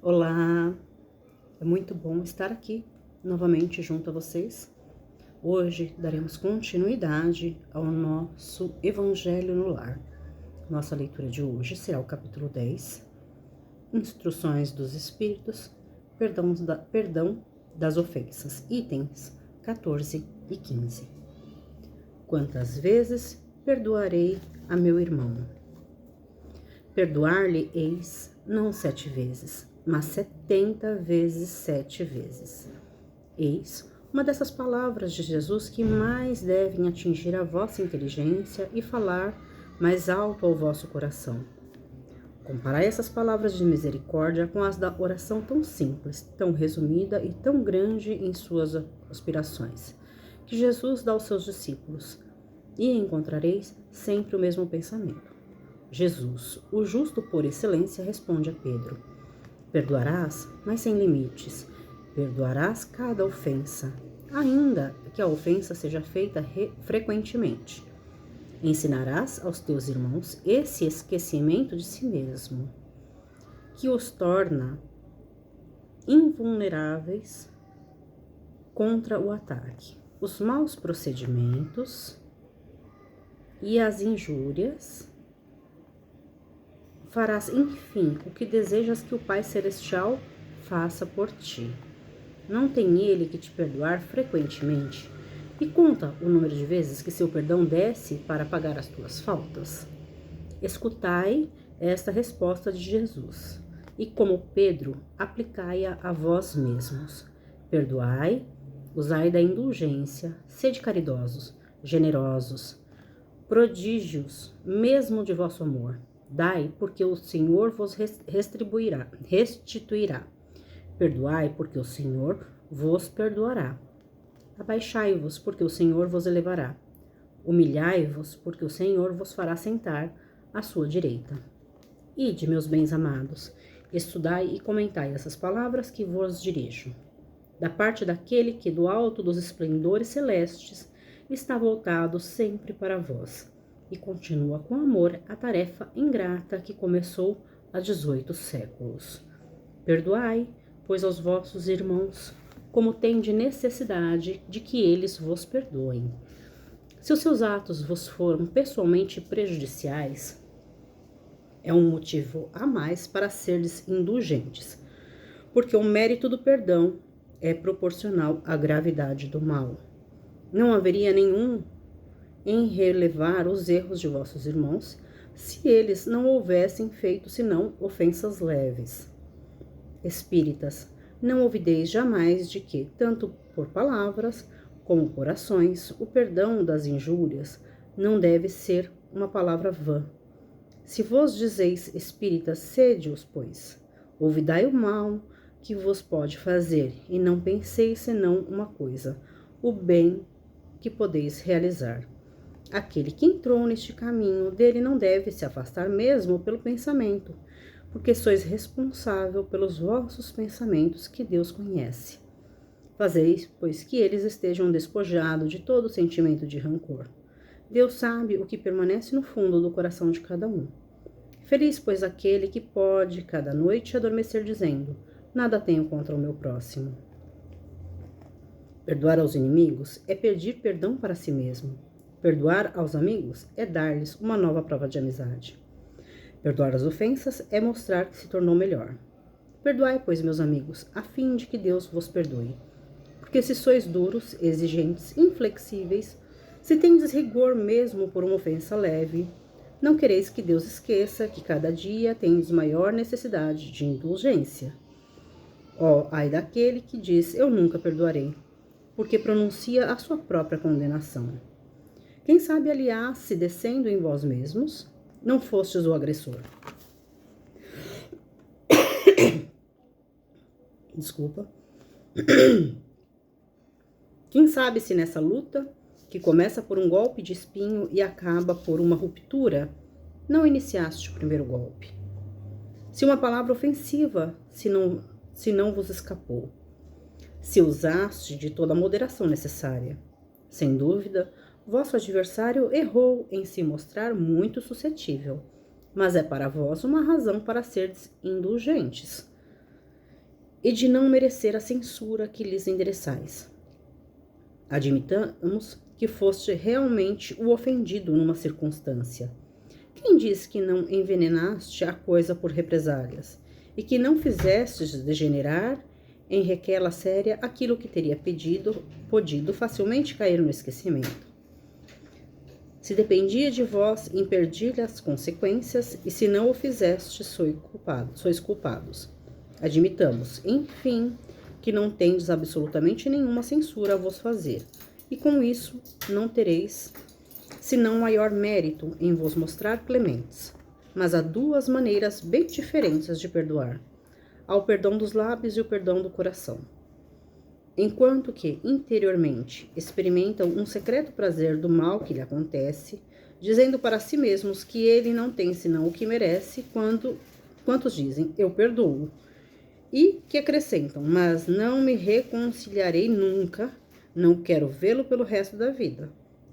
Olá, é muito bom estar aqui novamente junto a vocês. Hoje daremos continuidade ao nosso Evangelho no Lar. Nossa leitura de hoje será o capítulo 10, Instruções dos Espíritos, Perdão das Ofensas, itens 14 e 15. Quantas vezes perdoarei a meu irmão? Perdoar-lhe-eis não 7 vezes, mas 70 vezes 7 vezes. Eis uma dessas palavras de Jesus que mais devem atingir a vossa inteligência e falar mais alto ao vosso coração. Comparai essas palavras de misericórdia com as da oração tão simples, tão resumida e tão grande em suas aspirações, que Jesus dá aos seus discípulos, e encontrareis sempre o mesmo pensamento. Jesus, o justo por excelência, responde a Pedro: perdoarás, mas sem limites. Perdoarás cada ofensa, ainda que a ofensa seja feita frequentemente. Ensinarás aos teus irmãos esse esquecimento de si mesmo, que os torna invulneráveis contra o ataque. Os maus procedimentos e as injúrias farás, enfim, o que desejas que o Pai Celestial faça por ti. Não tem ele que te perdoar frequentemente? E conta o número de vezes que seu perdão desce para pagar as tuas faltas? Escutai esta resposta de Jesus, e como Pedro, aplicai-a a vós mesmos. Perdoai, usai da indulgência, sede caridosos, generosos, prodígios, mesmo de vosso amor. Dai, porque o Senhor vos restituirá. Perdoai, porque o Senhor vos perdoará. Abaixai-vos, porque o Senhor vos elevará. Humilhai-vos, porque o Senhor vos fará sentar à sua direita. Ide, meus bens amados, estudai e comentai essas palavras que vos dirijo. Da parte daquele que do alto dos esplendores celestes está voltado sempre para vós, e continua com amor a tarefa ingrata que começou há 18 séculos. Perdoai, pois, aos vossos irmãos, como tendes necessidade de que eles vos perdoem. Se os seus atos vos foram pessoalmente prejudiciais, é um motivo a mais para serdes indulgentes, porque o mérito do perdão é proporcional à gravidade do mal. Não haveria nenhum em relevar os erros de vossos irmãos, se eles não houvessem feito senão ofensas leves. Espíritas, não ouvideis jamais de que, tanto por palavras como por ações, o perdão das injúrias não deve ser uma palavra vã. Se vos dizeis espíritas, sede-os, pois. Ouvidai o mal que vos pode fazer, e não penseis senão uma coisa, o bem que podeis realizar. Aquele que entrou neste caminho, dele não deve se afastar mesmo pelo pensamento, porque sois responsável pelos vossos pensamentos que Deus conhece. Fazeis, pois, que eles estejam despojados de todo sentimento de rancor. Deus sabe o que permanece no fundo do coração de cada um. Feliz, pois, aquele que pode, cada noite, adormecer dizendo: nada tenho contra o meu próximo. Perdoar aos inimigos é pedir perdão para si mesmo. Perdoar aos amigos é dar-lhes uma nova prova de amizade. Perdoar as ofensas é mostrar que se tornou melhor. Perdoai, pois, meus amigos, a fim de que Deus vos perdoe. Porque se sois duros, exigentes, inflexíveis, se tendes rigor mesmo por uma ofensa leve, não quereis que Deus esqueça que cada dia tendes maior necessidade de indulgência. Ó, ai daquele que diz: eu nunca perdoarei, porque pronuncia a sua própria condenação. Quem sabe, aliás, se descendo em vós mesmos, não fostes o agressor. Desculpa. Quem sabe se nessa luta, que começa por um golpe de espinho e acaba por uma ruptura, não iniciaste o primeiro golpe. Se uma palavra ofensiva, se não vos escapou. Se usaste de toda a moderação necessária. Sem dúvida, vosso adversário errou em se mostrar muito suscetível, mas é para vós uma razão para serdes indulgentes. e de não merecer a censura que lhes endereçais. Admitamos que foste realmente o ofendido numa circunstância. Quem diz que não envenenaste a coisa por represálias, e que não fizestes degenerar em requela séria aquilo que teria podido facilmente cair no esquecimento? Se dependia de vós impedir-lhe as consequências, e se não o fizestes, sois culpados. Admitamos, enfim, que não tendes absolutamente nenhuma censura a vos fazer, e com isso não tereis senão maior mérito em vos mostrar clementes. Mas há duas maneiras bem diferentes de perdoar: há o perdão dos lábios e o perdão do coração. Enquanto que, interiormente, experimentam um secreto prazer do mal que lhe acontece, dizendo para si mesmos que ele não tem senão o que merece, quantos dizem, eu perdoo, e que acrescentam, mas não me reconciliarei nunca, não quero vê-lo pelo resto da vida.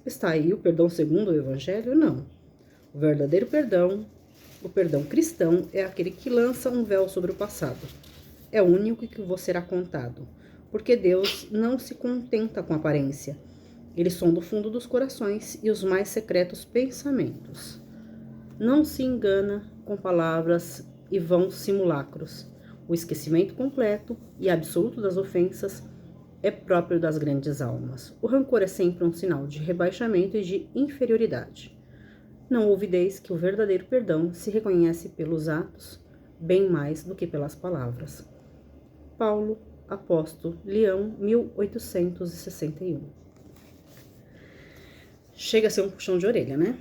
Está aí o perdão segundo o Evangelho? Não. O verdadeiro perdão, o perdão cristão, é aquele que lança um véu sobre o passado. É o único que vos será contado, porque Deus não se contenta com aparência. Ele sonda o fundo dos corações e os mais secretos pensamentos. Não se engana com palavras e vãos simulacros. O esquecimento completo e absoluto das ofensas é próprio das grandes almas. O rancor é sempre um sinal de rebaixamento e de inferioridade. Não ouvideis que o verdadeiro perdão se reconhece pelos atos, bem mais do que pelas palavras. Paulo, Apóstolo, Leão, 1861. Chega a ser um puxão de orelha, né?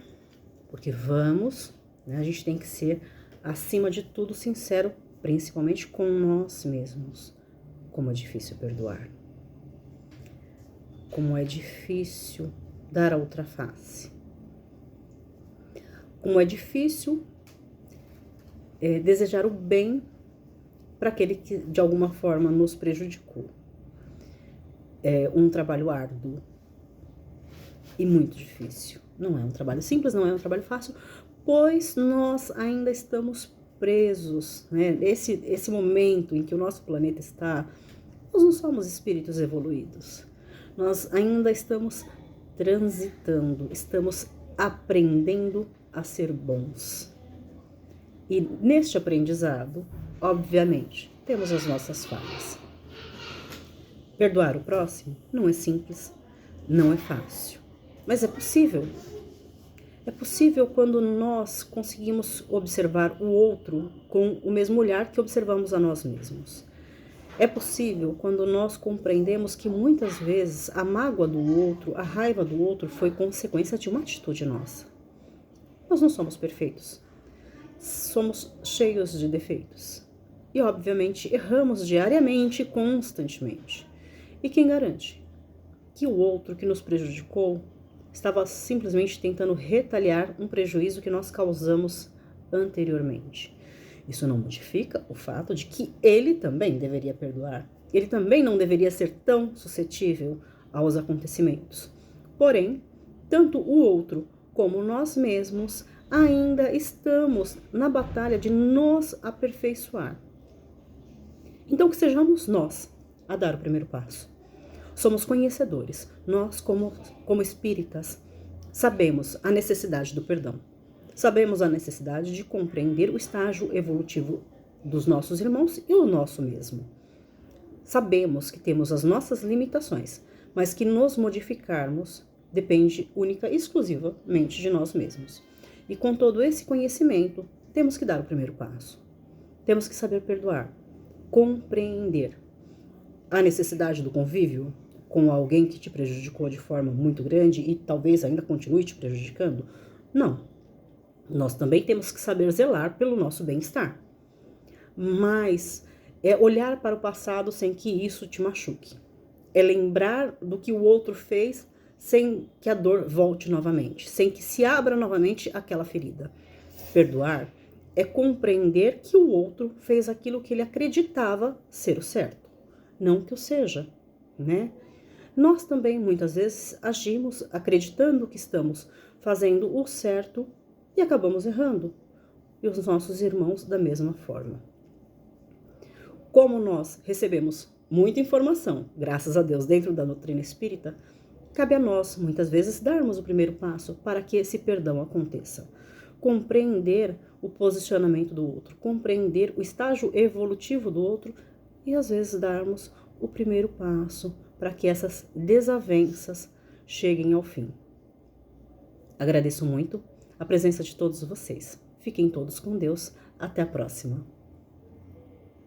Porque a gente tem que ser, acima de tudo, sincero, principalmente com nós mesmos. Como é difícil perdoar. Como é difícil dar a outra face. Como é difícil desejar o bem para aquele que de alguma forma nos prejudicou. É um trabalho árduo e muito difícil. Não é um trabalho simples, não é um trabalho fácil, pois nós ainda estamos presos, né? Esse momento em que o nosso planeta está, nós não somos espíritos evoluídos. Nós ainda estamos transitando, estamos aprendendo a ser bons. E neste aprendizado, obviamente, temos as nossas falhas. Perdoar o próximo não é simples, não é fácil, mas é possível. É possível quando nós conseguimos observar o outro com o mesmo olhar que observamos a nós mesmos. É possível quando nós compreendemos que muitas vezes a mágoa do outro, a raiva do outro foi consequência de uma atitude nossa. Nós não somos perfeitos. Somos cheios de defeitos. E, obviamente, erramos diariamente e constantemente. E quem garante que o outro que nos prejudicou estava simplesmente tentando retaliar um prejuízo que nós causamos anteriormente? Isso não modifica o fato de que ele também deveria perdoar. Ele também não deveria ser tão suscetível aos acontecimentos. Porém, tanto o outro como nós mesmos ainda estamos na batalha de nos aperfeiçoar. Então, que sejamos nós a dar o primeiro passo. Somos conhecedores. Nós, como espíritas, sabemos a necessidade do perdão. Sabemos a necessidade de compreender o estágio evolutivo dos nossos irmãos e o nosso mesmo. Sabemos que temos as nossas limitações, mas que nos modificarmos depende única e exclusivamente de nós mesmos. E com todo esse conhecimento, temos que dar o primeiro passo. Temos que saber perdoar, compreender a necessidade do convívio com alguém que te prejudicou de forma muito grande e talvez ainda continue te prejudicando. Não. Nós também temos que saber zelar pelo nosso bem-estar. Mas é olhar para o passado sem que isso te machuque. É lembrar do que o outro fez sem que a dor volte novamente, sem que se abra novamente aquela ferida. Perdoar é compreender que o outro fez aquilo que ele acreditava ser o certo, não que o seja, né? Nós também muitas vezes agimos acreditando que estamos fazendo o certo e acabamos errando. E os nossos irmãos da mesma forma. Como nós recebemos muita informação, graças a Deus, dentro da doutrina espírita, cabe a nós, muitas vezes, darmos o primeiro passo para que esse perdão aconteça. Compreender o posicionamento do outro, compreender o estágio evolutivo do outro e, às vezes, darmos o primeiro passo para que essas desavenças cheguem ao fim. Agradeço muito a presença de todos vocês. Fiquem todos com Deus. Até a próxima.